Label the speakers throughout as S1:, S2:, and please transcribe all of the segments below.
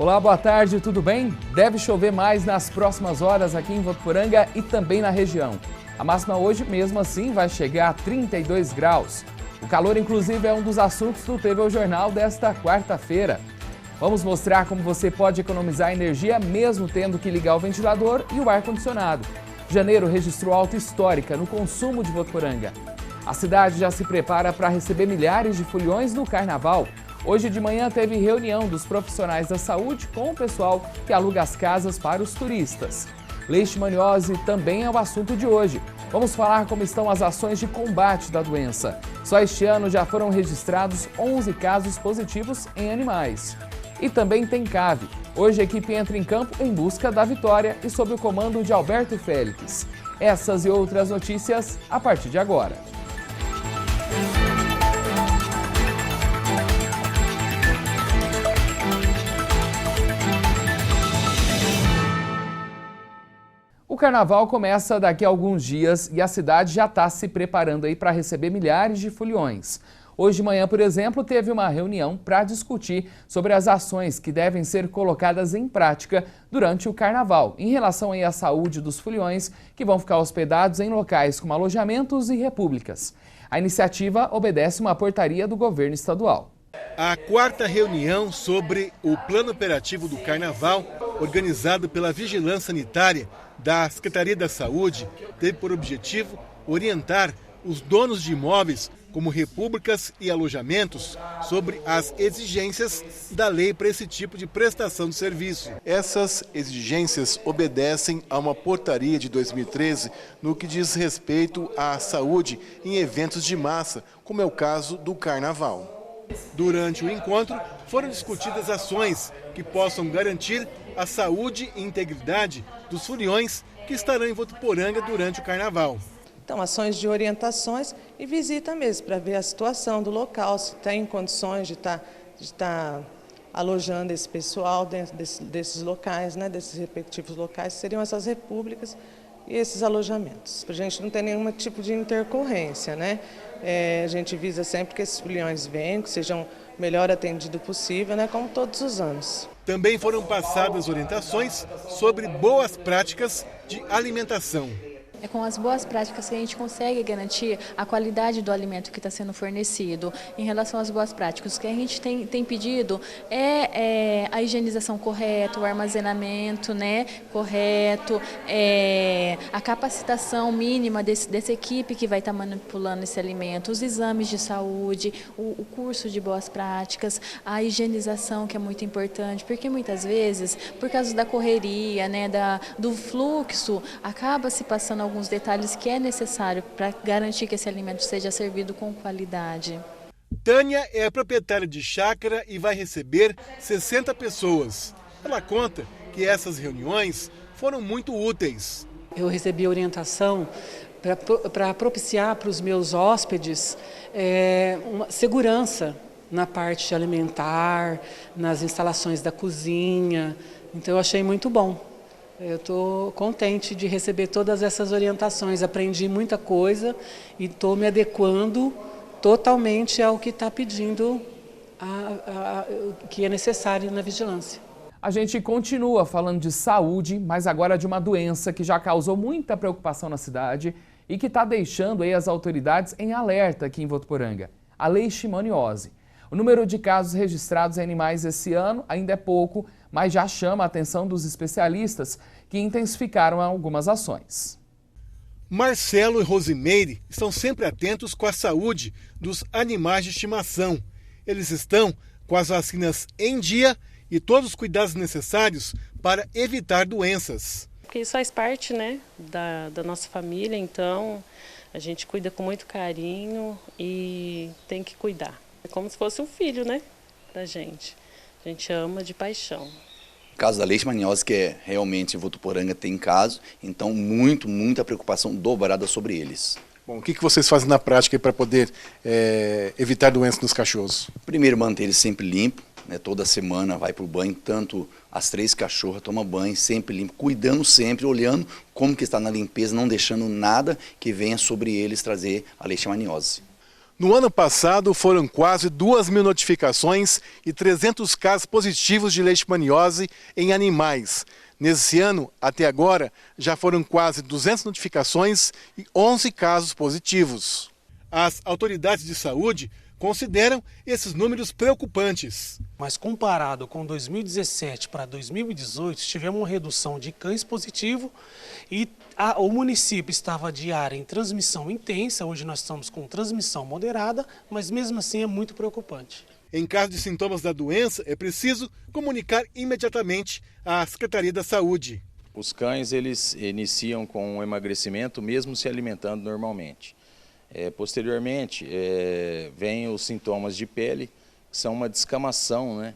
S1: Olá, boa tarde, tudo bem? Deve chover mais nas próximas horas aqui em Votuporanga e também na região. A máxima hoje, mesmo assim, vai chegar a 32 graus. O calor, inclusive, é um dos assuntos do TV Jornal desta quarta-feira. Vamos mostrar como você pode economizar energia mesmo tendo que ligar o ventilador e o ar-condicionado. Janeiro registrou alta histórica no consumo de Votuporanga. A cidade já se prepara para receber milhares de foliões no Carnaval. Hoje de manhã teve reunião dos profissionais da saúde com o pessoal que aluga as casas para os turistas. Leishmaniose também é o assunto de hoje. Vamos falar como estão as ações de combate da doença. Só este ano já foram registrados 11 casos positivos em animais. E também tem CAV. Hoje a equipe entra em campo em busca da vitória e sob o comando de Alberto Félix. Essas e outras notícias a partir de agora. O Carnaval começa daqui a alguns dias e a cidade já está se preparando aí para receber milhares de foliões. Hoje de manhã, por exemplo, teve uma reunião para discutir sobre as ações que devem ser colocadas em prática durante o Carnaval, em relação aí à saúde dos foliões que vão ficar hospedados em locais como alojamentos e repúblicas. A iniciativa obedece uma portaria do governo estadual.
S2: A quarta reunião sobre o plano operativo do Carnaval, organizado pela Vigilância Sanitária da Secretaria da Saúde, teve por objetivo orientar os donos de imóveis, como repúblicas e alojamentos, sobre as exigências da lei para esse tipo de prestação de serviço. Essas exigências obedecem a uma portaria de 2013 no que diz respeito à saúde em eventos de massa, como é o caso do Carnaval. Durante o encontro, foram discutidas ações que possam garantir a saúde e integridade dos foliões que estarão em Votuporanga durante o Carnaval.
S3: Então, ações de orientações e visita mesmo, para ver a situação do local, se tem condições de estar alojando esse pessoal dentro desses locais, né, desses respectivos locais, que seriam essas repúblicas e esses alojamentos. Para a gente não ter nenhum tipo de intercorrência, né? A gente visa sempre que esses foliões venham, que sejam o melhor atendido possível, né, como todos os anos.
S2: Também foram passadas orientações sobre boas práticas de alimentação.
S4: É com as boas práticas que a gente consegue garantir a qualidade do alimento que está sendo fornecido. Em relação às boas práticas, o que a gente tem pedido é a higienização correta, o armazenamento, né, correto, a capacitação mínima dessa equipe que vai estar manipulando esse alimento, os exames de saúde, o curso de boas práticas, a higienização, que é muito importante, porque muitas vezes, por causa da correria, né, do fluxo, acaba se passando alguns detalhes que é necessário para garantir que esse alimento seja servido com qualidade.
S2: Tânia é proprietária de chácara e vai receber 60 pessoas. Ela conta que essas reuniões foram muito úteis.
S5: Eu recebi orientação para propiciar para os meus hóspedes uma segurança na parte alimentar, nas instalações da cozinha. Então eu achei muito bom. Eu estou contente de receber todas essas orientações, aprendi muita coisa e estou me adequando totalmente ao que está pedindo, que é necessário na vigilância.
S1: A gente continua falando de saúde, mas agora de uma doença que já causou muita preocupação na cidade e que está deixando aí as autoridades em alerta aqui em Votuporanga, a leishmaniose. O número de casos registrados em animais esse ano ainda é pouco, mas já chama a atenção dos especialistas que intensificaram algumas ações.
S2: Marcelo e Rosimeire estão sempre atentos com a saúde dos animais de estimação. Eles estão com as vacinas em dia e todos os cuidados necessários para evitar doenças.
S6: Porque isso faz parte, né, da nossa família, então a gente cuida com muito carinho e tem que cuidar. É como se fosse um filho, né, da gente. A gente ama de paixão.
S7: O caso da leishmaniose, que é realmente Votuporanga tem caso, então muita preocupação dobrada sobre eles.
S2: Bom, o que vocês fazem na prática para poder evitar doenças nos cachorros?
S7: Primeiro, manter eles sempre limpos, né, toda semana vai para o banho, tanto as 3 cachorras tomam banho, sempre limpo, cuidando sempre, olhando como que está na limpeza, não deixando nada que venha sobre eles trazer a leishmaniose.
S2: No ano passado, foram quase 2.000 notificações e 300 casos positivos de leishmaniose em animais. Nesse ano, até agora, já foram quase 200 notificações e 11 casos positivos. As autoridades de saúde consideram esses números preocupantes.
S8: Mas comparado com 2017 para 2018, tivemos uma redução de cães positivo e o município estava de área em transmissão intensa, hoje nós estamos com transmissão moderada, mas mesmo assim é muito preocupante.
S2: Em caso de sintomas da doença, é preciso comunicar imediatamente à Secretaria da Saúde.
S9: Os cães eles iniciam com um emagrecimento mesmo se alimentando normalmente. Posteriormente, vêm os sintomas de pele, que são uma descamação, né,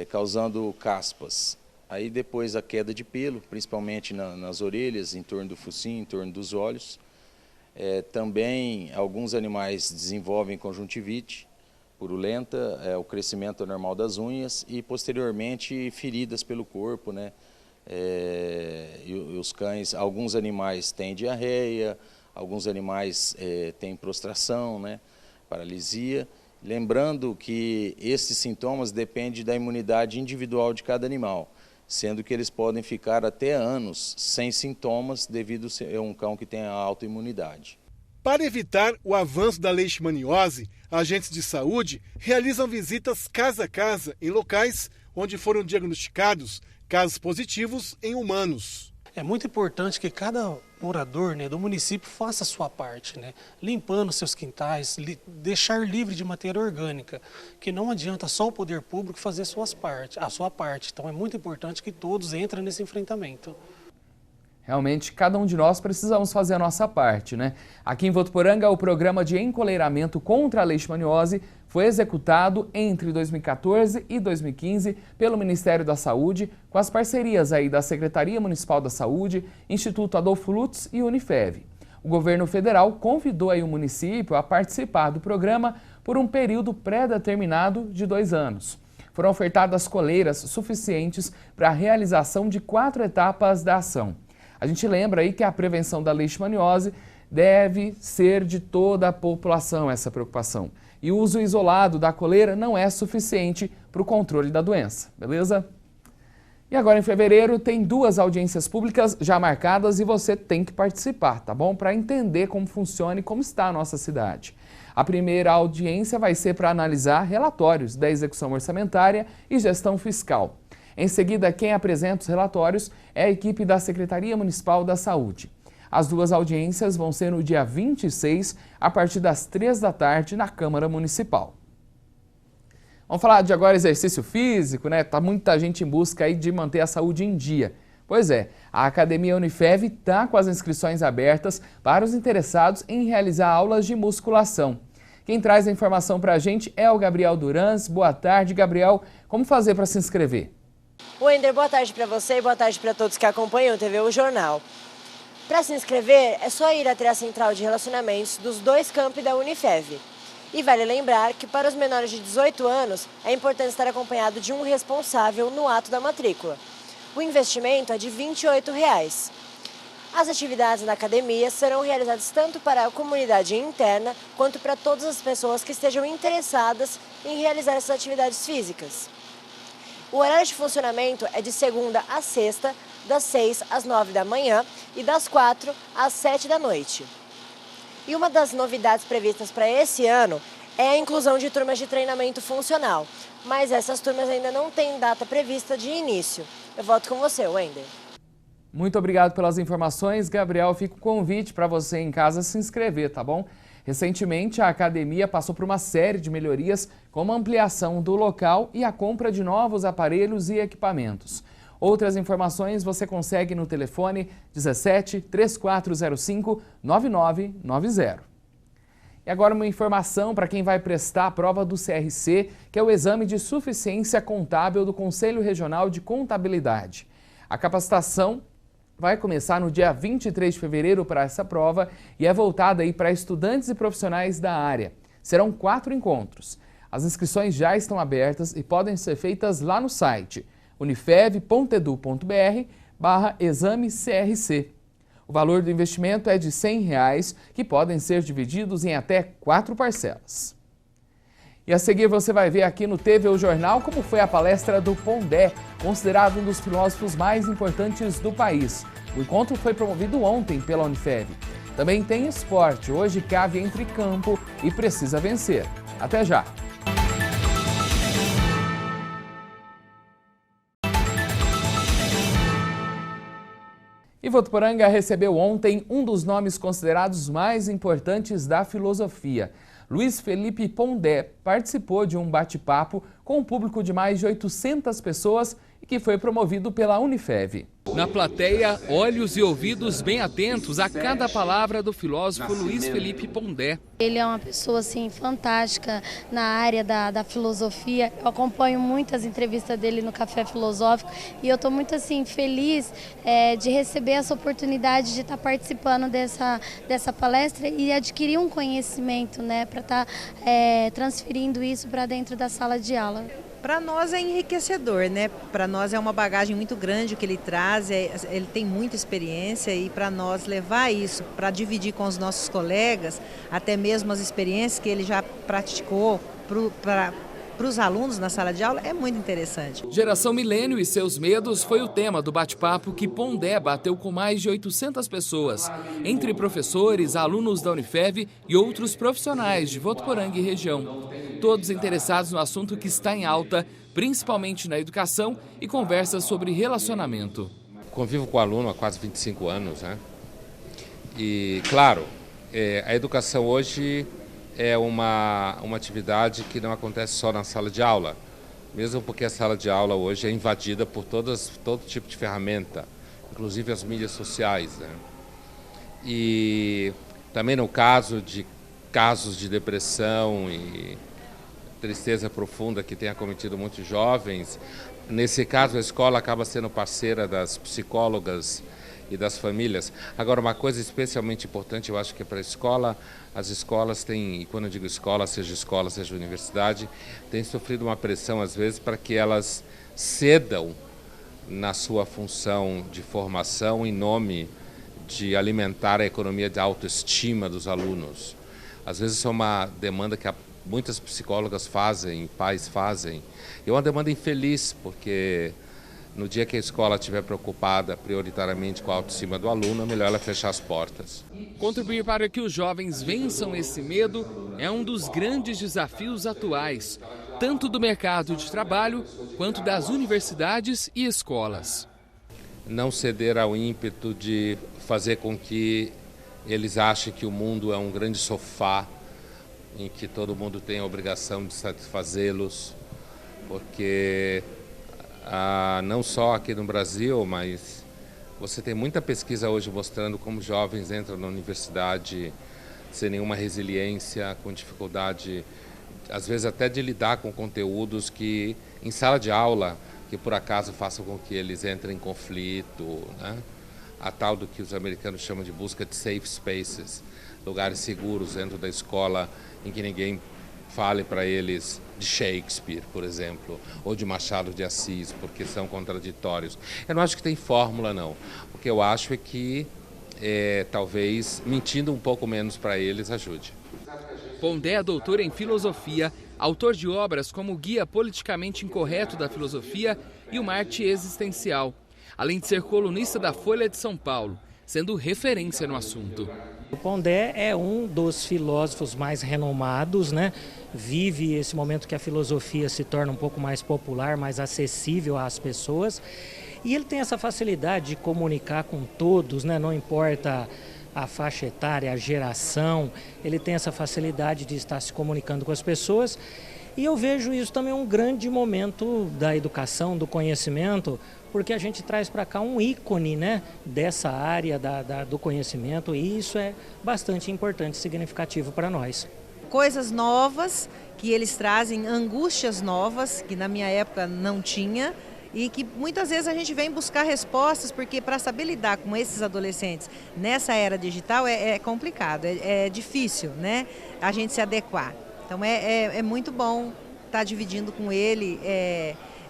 S9: causando caspas. Aí depois a queda de pelo, principalmente nas orelhas, em torno do focinho, em torno dos olhos. Também alguns animais desenvolvem conjuntivite purulenta, o crescimento anormal das unhas e posteriormente feridas pelo corpo, né? E os cães, alguns animais têm diarreia, alguns animais têm prostração, né, paralisia. Lembrando que esses sintomas dependem da imunidade individual de cada animal, sendo que eles podem ficar até anos sem sintomas devido a ser um cão que tem a autoimunidade.
S2: Para evitar o avanço da leishmaniose, agentes de saúde realizam visitas casa a casa em locais onde foram diagnosticados casos positivos em humanos.
S8: É muito importante que cada morador, né, do município faça a sua parte, né, limpando seus quintais, deixar livre de matéria orgânica, que não adianta só o poder público fazer a sua parte. Então é muito importante que todos entrem nesse enfrentamento.
S1: Realmente, cada um de nós precisamos fazer a nossa parte, né? Aqui em Votuporanga, o programa de encoleiramento contra a leishmaniose foi executado entre 2014 e 2015 pelo Ministério da Saúde, com as parcerias aí da Secretaria Municipal da Saúde, Instituto Adolfo Lutz e Unifev. O governo federal convidou aí o município a participar do programa por um período pré-determinado de 2 anos. Foram ofertadas coleiras suficientes para a realização de 4 etapas da ação. A gente lembra aí que a prevenção da leishmaniose deve ser de toda a população, essa preocupação. E o uso isolado da coleira não é suficiente para o controle da doença, beleza? E agora em fevereiro tem 2 audiências públicas já marcadas e você tem que participar, tá bom? Para entender como funciona e como está a nossa cidade. A primeira audiência vai ser para analisar relatórios da execução orçamentária e gestão fiscal. Em seguida, quem apresenta os relatórios é a equipe da Secretaria Municipal da Saúde. As 2 audiências vão ser no dia 26, a partir das 3 da tarde, na Câmara Municipal. Vamos falar de agora exercício físico, né? Tá muita gente em busca aí de manter a saúde em dia. Pois é, a Academia Unifev está com as inscrições abertas para os interessados em realizar aulas de musculação. Quem traz a informação para a gente é o Gabriel Durans. Boa tarde, Gabriel. Como fazer para se inscrever?
S10: Wender, boa tarde para você e boa tarde para todos que acompanham o TV O Jornal. Para se inscrever, é só ir até a central de relacionamentos dos 2 campi da Unifev. E vale lembrar que para os menores de 18 anos é importante estar acompanhado de um responsável no ato da matrícula. O investimento é de R$ 28. As atividades na academia serão realizadas tanto para a comunidade interna quanto para todas as pessoas que estejam interessadas em realizar essas atividades físicas. O horário de funcionamento é de segunda a sexta, das 6 às 9 da manhã e das 4 às 7 da noite. E uma das novidades previstas para esse ano é a inclusão de turmas de treinamento funcional, mas essas turmas ainda não têm data prevista de início. Eu volto com você, Wender.
S1: Muito obrigado pelas informações, Gabriel. Fica o convite para você em casa se inscrever, tá bom? Recentemente, a academia passou por uma série de melhorias, como a ampliação do local e a compra de novos aparelhos e equipamentos. Outras informações você consegue no telefone 17 3405 9990. E agora uma informação para quem vai prestar a prova do CRC, que é o Exame de Suficiência Contábil do Conselho Regional de Contabilidade. A capacitação vai começar no dia 23 de fevereiro para essa prova e é voltada aí para estudantes e profissionais da área. Serão 4 encontros. As inscrições já estão abertas e podem ser feitas lá no site unifev.edu.br/exame CRC. O valor do investimento é de R$ 100, que podem ser divididos em até 4 parcelas. E a seguir você vai ver aqui no TV Jornal como foi a palestra do Pondé, considerado um dos filósofos mais importantes do país. O encontro foi promovido ontem pela Unifev. Também tem esporte, hoje Cave entra em campo e precisa vencer. Até já! E Votuporanga recebeu ontem um dos nomes considerados mais importantes da filosofia. Luiz Felipe Pondé participou de um bate-papo com um público de mais de 800 pessoas e que foi promovido pela Unifev. Na plateia, olhos e ouvidos bem atentos a cada palavra do filósofo Luiz Felipe Pondé.
S11: Ele é uma pessoa assim, fantástica na área da filosofia. Eu acompanho muitas entrevistas dele no Café Filosófico e eu estou muito assim, feliz de receber essa oportunidade de estar participando dessa palestra e adquirir um conhecimento, né, para estar transferindo isso para dentro da sala de aula.
S12: Para nós é enriquecedor, né? Para nós é uma bagagem muito grande que ele traz, ele tem muita experiência e para nós levar isso, para dividir com os nossos colegas, até mesmo as experiências que ele já praticou para os alunos na sala de aula, é muito interessante.
S1: Geração Milênio e seus medos foi o tema do bate-papo que Pondé bateu com mais de 800 pessoas, entre professores, alunos da Unifev e outros profissionais de Votuporanga e região. Todos interessados no assunto que está em alta, principalmente na educação e conversas sobre relacionamento.
S13: Convivo com o aluno há quase 25 anos, né? E, claro, a educação hoje é uma atividade que não acontece só na sala de aula, mesmo porque a sala de aula hoje é invadida por todo tipo de ferramenta, inclusive as mídias sociais, né? E também no caso de casos de depressão e tristeza profunda que tem acometido muitos jovens, nesse caso a escola acaba sendo parceira das psicólogas e das famílias. Agora, uma coisa especialmente importante, eu acho que é para a escola, as escolas têm, e quando eu digo escola, seja universidade, têm sofrido uma pressão às vezes para que elas cedam na sua função de formação em nome de alimentar a economia de autoestima dos alunos. Às vezes isso é uma demanda que muitas psicólogas fazem, pais fazem. É uma demanda infeliz, porque no dia que a escola estiver preocupada prioritariamente com a autoestima do aluno, é melhor ela fechar as portas.
S1: Contribuir para que os jovens vençam esse medo é um dos grandes desafios atuais, tanto do mercado de trabalho quanto das universidades e escolas.
S13: Não ceder ao ímpeto de fazer com que eles achem que o mundo é um grande sofá em que todo mundo tem a obrigação de satisfazê-los, porque não só aqui no Brasil, mas você tem muita pesquisa hoje mostrando como jovens entram na universidade sem nenhuma resiliência, com dificuldade, às vezes até de lidar com conteúdos que, em sala de aula, que por acaso façam com que eles entrem em conflito, né? A tal do que os americanos chamam de busca de safe spaces, lugares seguros dentro da escola em que ninguém fale para eles de Shakespeare, por exemplo, ou de Machado de Assis, porque são contraditórios. Eu não acho que tem fórmula, não. O que eu acho é que talvez mentindo um pouco menos para eles ajude.
S1: Pondé é doutor em filosofia, autor de obras como o Guia Politicamente Incorreto da Filosofia e o Marte Existencial, além de ser colunista da Folha de São Paulo, sendo referência no assunto.
S14: O Pondé é um dos filósofos mais renomados, né? Vive esse momento que a filosofia se torna um pouco mais popular, mais acessível às pessoas. E ele tem essa facilidade de comunicar com todos, né? Não importa a faixa etária, a geração, ele tem essa facilidade de estar se comunicando com as pessoas. E eu vejo isso também um grande momento da educação, do conhecimento, porque a gente traz para cá um ícone, né, dessa área do conhecimento, e isso é bastante importante e significativo para nós.
S12: Coisas novas que eles trazem, angústias novas, que na minha época não tinha, e que muitas vezes a gente vem buscar respostas, porque para saber lidar com esses adolescentes nessa era digital é complicado, é difícil, né, a gente se adequar. Então é muito bom estar dividindo com ele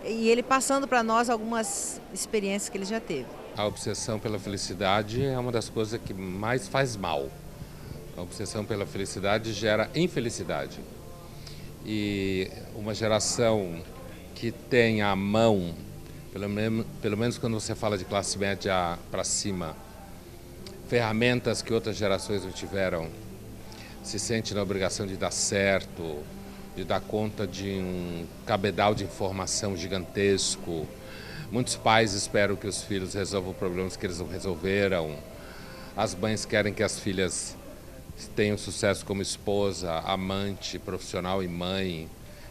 S12: e ele passando para nós algumas experiências que ele já teve.
S13: a obsessão pela felicidade é uma das coisas que mais faz mal. A obsessão pela felicidade gera infelicidade. E uma geração que tem à mão, pelo menos quando você fala de classe média para cima, ferramentas que outras gerações não tiveram, se sente na obrigação de dar certo, de dar conta de um cabedal de informação gigantesco. Muitos pais esperam que os filhos resolvam problemas que eles não resolveram. As mães querem que as filhas tenham sucesso como esposa, amante, profissional e mãe.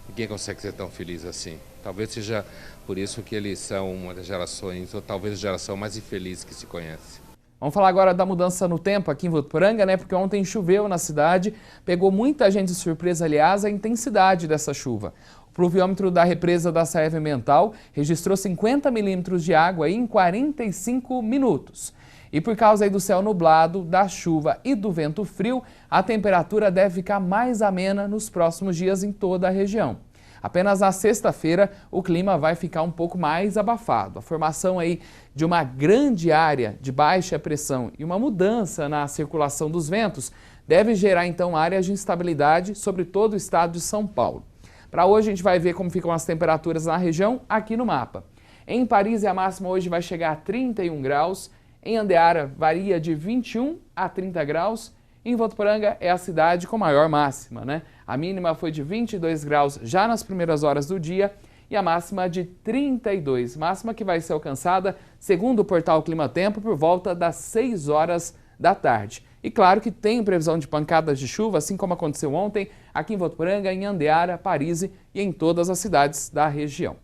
S13: Ninguém consegue ser tão feliz assim. Talvez seja por isso que eles são uma das gerações, ou talvez a geração mais infeliz que se conhece.
S1: Vamos falar agora da mudança no tempo aqui em Votuporanga, né? Porque ontem choveu na cidade, pegou muita gente de surpresa, aliás, a intensidade dessa chuva. O pluviômetro da represa da Saeva Mental registrou 50 milímetros de água em 45 minutos. E por causa aí do céu nublado, da chuva e do vento frio, a temperatura deve ficar mais amena nos próximos dias em toda a região. Apenas na sexta-feira o clima vai ficar um pouco mais abafado. A formação aí de uma grande área de baixa pressão e uma mudança na circulação dos ventos deve gerar então áreas de instabilidade sobre todo o estado de São Paulo. Para hoje a gente vai ver como ficam as temperaturas na região aqui no mapa. Em Paris a máxima hoje vai chegar a 31 graus, em Andeara varia de 21 a 30 graus. Em Votuporanga é a cidade com maior máxima, né? A mínima foi de 22 graus já nas primeiras horas do dia e a máxima de 32, máxima que vai ser alcançada, segundo o portal Clima Tempo, por volta das 6 horas da tarde. E claro que tem previsão de pancadas de chuva, assim como aconteceu ontem, aqui em Votuporanga, em Andeara, Paris e em todas as cidades da região.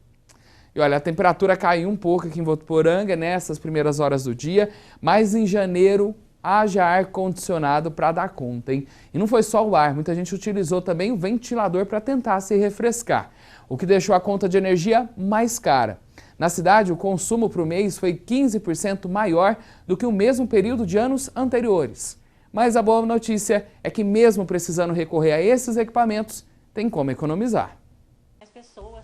S1: E olha, a temperatura caiu um pouco aqui em Votuporanga nessas primeiras horas do dia, mas em janeiro haja ar-condicionado para dar conta, hein? E não foi só o ar, muita gente utilizou também o ventilador para tentar se refrescar, o que deixou a conta de energia mais cara. Na cidade, o consumo para o mês foi 15% maior do que o mesmo período de anos anteriores. Mas a boa notícia é que mesmo precisando recorrer a esses equipamentos, tem como economizar.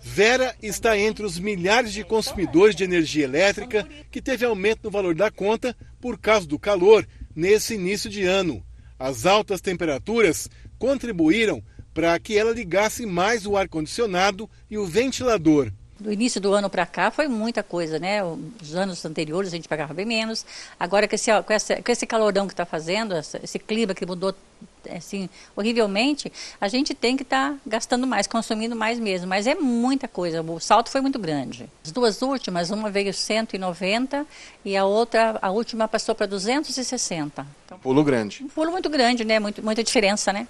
S2: Vera está entre os milhares de consumidores de energia elétrica que teve aumento no valor da conta por causa do calor nesse início de ano. As altas temperaturas contribuíram para que ela ligasse mais o ar-condicionado e o ventilador.
S15: Do início do ano para cá foi muita coisa, né? Os anos anteriores a gente pagava bem menos. Agora com esse calorão que está fazendo, esse clima que mudou assim, horrivelmente, a gente tem que estar gastando mais, consumindo mais mesmo. Mas é muita coisa, o salto foi muito grande. As duas últimas, uma veio 190 e a última passou para 260. Então,
S2: pulo grande.
S15: Um pulo muito grande, né? Muita diferença, né?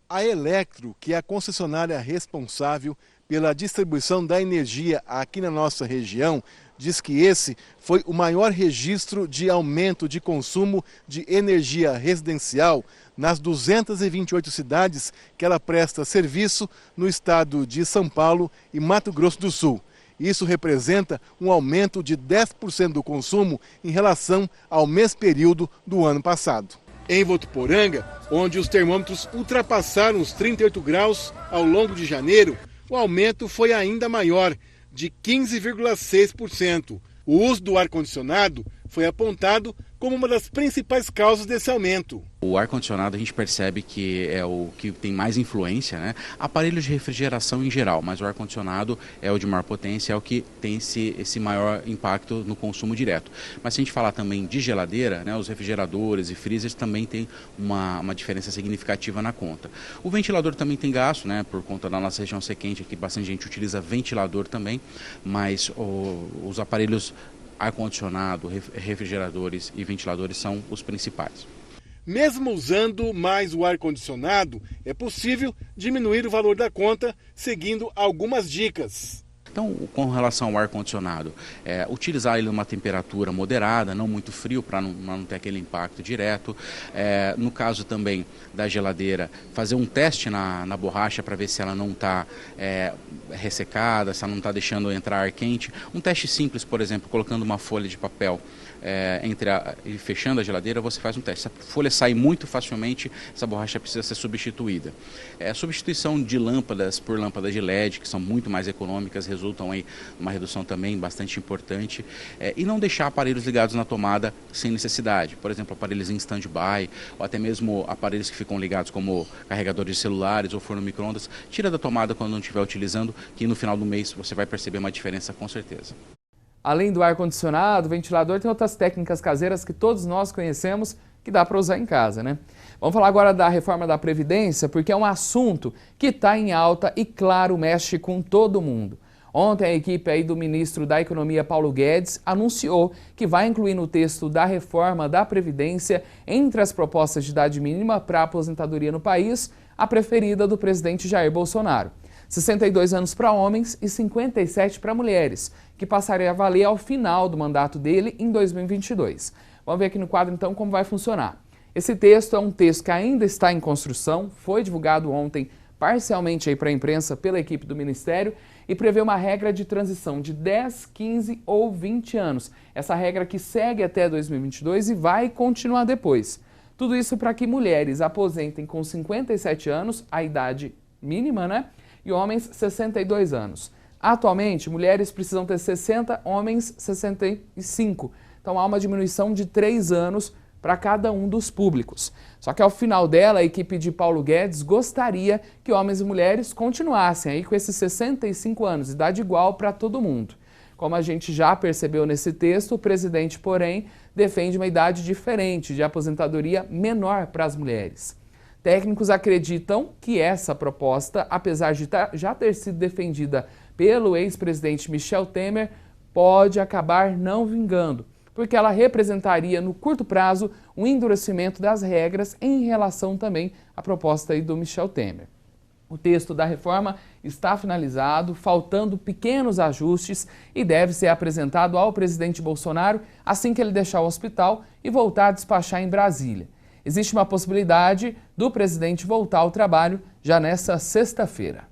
S2: A Elektro, que é a concessionária responsável pela distribuição da energia aqui na nossa região, diz que esse foi o maior registro de aumento de consumo de energia residencial nas 228 cidades que ela presta serviço no estado de São Paulo e Mato Grosso do Sul. Isso representa um aumento de 10% do consumo em relação ao mesmo período do ano passado. Em Votuporanga, onde os termômetros ultrapassaram os 38 graus ao longo de janeiro, o aumento foi ainda maior, de 15,6%. O uso do ar-condicionado foi apontado como uma das principais causas desse aumento.
S16: O ar-condicionado a gente percebe que é o que tem mais influência, né? Aparelhos de refrigeração em geral, mas o ar-condicionado é o de maior potência, é o que tem esse maior impacto no consumo direto. Mas se a gente falar também de geladeira, né, os refrigeradores e freezers também tem uma diferença significativa na conta. O ventilador também tem gasto, né, por conta da nossa região ser quente, aqui bastante gente utiliza ventilador também, mas os aparelhos ar-condicionado, refrigeradores e ventiladores são os principais.
S2: Mesmo usando mais o ar-condicionado, é possível diminuir o valor da conta seguindo algumas dicas.
S16: Então, com relação ao ar-condicionado, utilizar ele numa temperatura moderada, não muito frio, para não ter aquele impacto direto. No caso também da geladeira, fazer um teste na borracha para ver se ela não está ressecada, se ela não está deixando entrar ar quente. Um teste simples, por exemplo, colocando uma folha de papel e fechando a geladeira, você faz um teste. Se a folha sai muito facilmente, essa borracha precisa ser substituída. Substituição de lâmpadas por lâmpadas de LED, que são muito mais econômicas, resolve resultam aí numa redução também bastante importante, e não deixar aparelhos ligados na tomada sem necessidade, por exemplo, aparelhos em stand-by, ou até mesmo aparelhos que ficam ligados como carregadores de celulares ou forno micro-ondas, tira da tomada quando não estiver utilizando, que no final do mês você vai perceber uma diferença com certeza.
S1: Além do ar-condicionado, ventilador, tem outras técnicas caseiras que todos nós conhecemos que dá para usar em casa, né? Vamos falar agora da reforma da Previdência, porque é um assunto que está em alta e, claro, mexe com todo mundo. Ontem a equipe aí do ministro da Economia, Paulo Guedes, anunciou que vai incluir no texto da reforma da Previdência, entre as propostas de idade mínima para a aposentadoria no país, a preferida do presidente Jair Bolsonaro. 62 anos para homens e 57 para mulheres, que passaria a valer ao final do mandato dele em 2022. Vamos ver aqui no quadro então como vai funcionar. Esse texto é um texto que ainda está em construção, foi divulgado ontem parcialmente aí para a imprensa pela equipe do Ministério e prevê uma regra de transição de 10, 15 ou 20 anos. Essa regra que segue até 2022 e vai continuar depois. Tudo isso para que mulheres aposentem com 57 anos, a idade mínima, né? E homens 62 anos. Atualmente, mulheres precisam ter 60, homens 65. Então há uma diminuição de 3 anos para cada um dos públicos. Só que ao final dela, a equipe de Paulo Guedes gostaria que homens e mulheres continuassem aí com esses 65 anos, idade igual para todo mundo. Como a gente já percebeu nesse texto, o presidente, porém, defende uma idade diferente de aposentadoria menor para as mulheres. Técnicos acreditam que essa proposta, apesar de já ter sido defendida pelo ex-presidente Michel Temer, pode acabar não vingando, porque ela representaria no curto prazo um endurecimento das regras em relação também à proposta aí do Michel Temer. O texto da reforma está finalizado, faltando pequenos ajustes e deve ser apresentado ao presidente Bolsonaro assim que ele deixar o hospital e voltar a despachar em Brasília. Existe uma possibilidade do presidente voltar ao trabalho já nesta sexta-feira.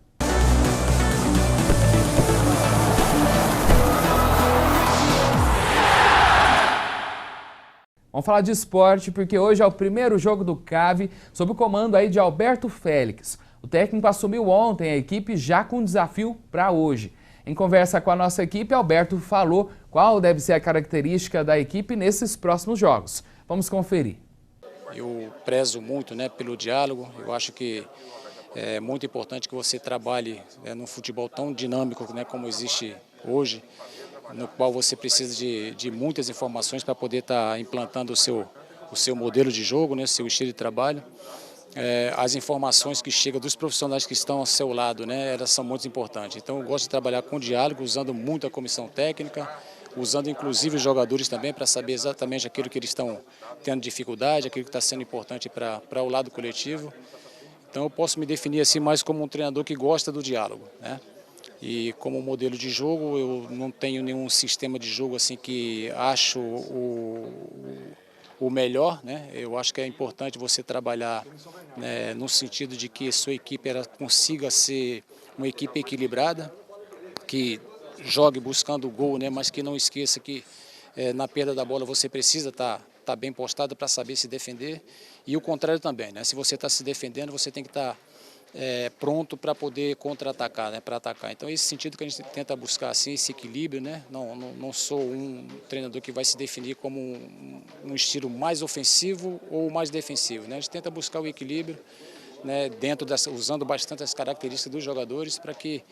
S1: Vamos falar de esporte, porque hoje é o primeiro jogo do CAV, sob o comando aí de Alberto Félix. O técnico assumiu ontem a equipe já com um desafio para hoje. Em conversa com a nossa equipe, Alberto falou qual deve ser a característica da equipe nesses próximos jogos. Vamos conferir.
S17: Eu prezo muito, né, pelo diálogo. Eu acho que é muito importante que você trabalhe num futebol tão dinâmico, né, como existe hoje, no qual você precisa de muitas informações para poder estar implantando o seu modelo de jogo, né, seu estilo de trabalho. As informações que chegam dos profissionais que estão ao seu lado, né, elas são muito importantes. Então eu gosto de trabalhar com diálogo, usando muito a comissão técnica, usando inclusive os jogadores também para saber exatamente aquilo que eles estão tendo dificuldade, aquilo que está sendo importante para o lado coletivo. Então eu posso me definir assim mais como um treinador que gosta do diálogo, né? E como modelo de jogo, eu não tenho nenhum sistema de jogo assim que acho o melhor, né? Eu acho que é importante você trabalhar, né, no sentido de que a sua equipe consiga ser uma equipe equilibrada, que jogue buscando o gol, né, mas que não esqueça que na perda da bola você precisa estar bem postado para saber se defender, e o contrário também, né? Se você está se defendendo, você tem que estar pronto para poder contra-atacar, né, para atacar. Então, esse sentido que a gente tenta buscar assim, esse equilíbrio, né? Não sou um treinador que vai se definir como um estilo mais ofensivo ou mais defensivo, né? A gente tenta buscar o equilíbrio, né, usando bastante as características dos jogadores para que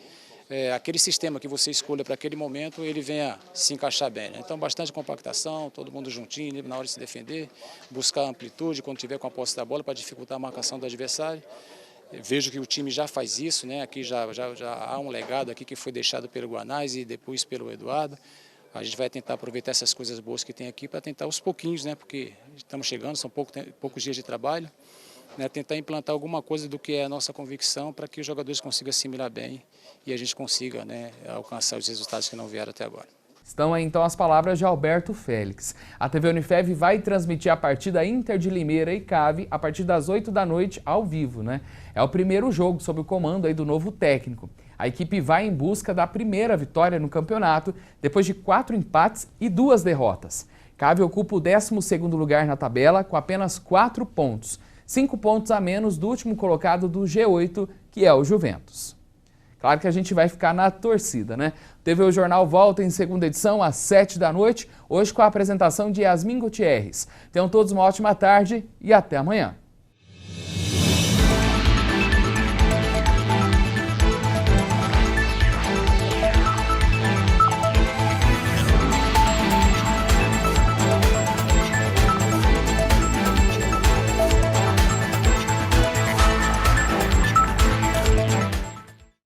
S17: aquele sistema que você escolha para aquele momento, ele venha se encaixar bem, né? Então, bastante compactação, todo mundo juntinho, na hora de se defender, buscar amplitude quando tiver com a posse da bola para dificultar a marcação do adversário. Vejo que o time já faz isso, né? Aqui já há um legado aqui que foi deixado pelo Guanais e depois pelo Eduardo. A gente vai tentar aproveitar essas coisas boas que tem aqui para tentar aos pouquinhos, né? Porque estamos chegando, são poucos dias de trabalho, né? Tentar implantar alguma coisa do que é a nossa convicção para que os jogadores consigam assimilar bem e a gente consiga, né, alcançar os resultados que não vieram até agora.
S1: Estão aí então as palavras de Alberto Félix. A TV Unifev vai transmitir a partida Inter de Limeira e CAV a partir das 8 da noite ao vivo, né? É o primeiro jogo sob o comando aí do novo técnico. A equipe vai em busca da primeira vitória no campeonato, depois de 4 empates e 2 derrotas. CAV ocupa o 12º lugar na tabela com apenas 4 pontos, 5 pontos a menos do último colocado do G8, que é o Juventus. Claro que a gente vai ficar na torcida, né? TV O Jornal volta em segunda edição às 7 da noite, hoje com a apresentação de Yasmin Gutierrez. Tenham todos uma ótima tarde e até amanhã.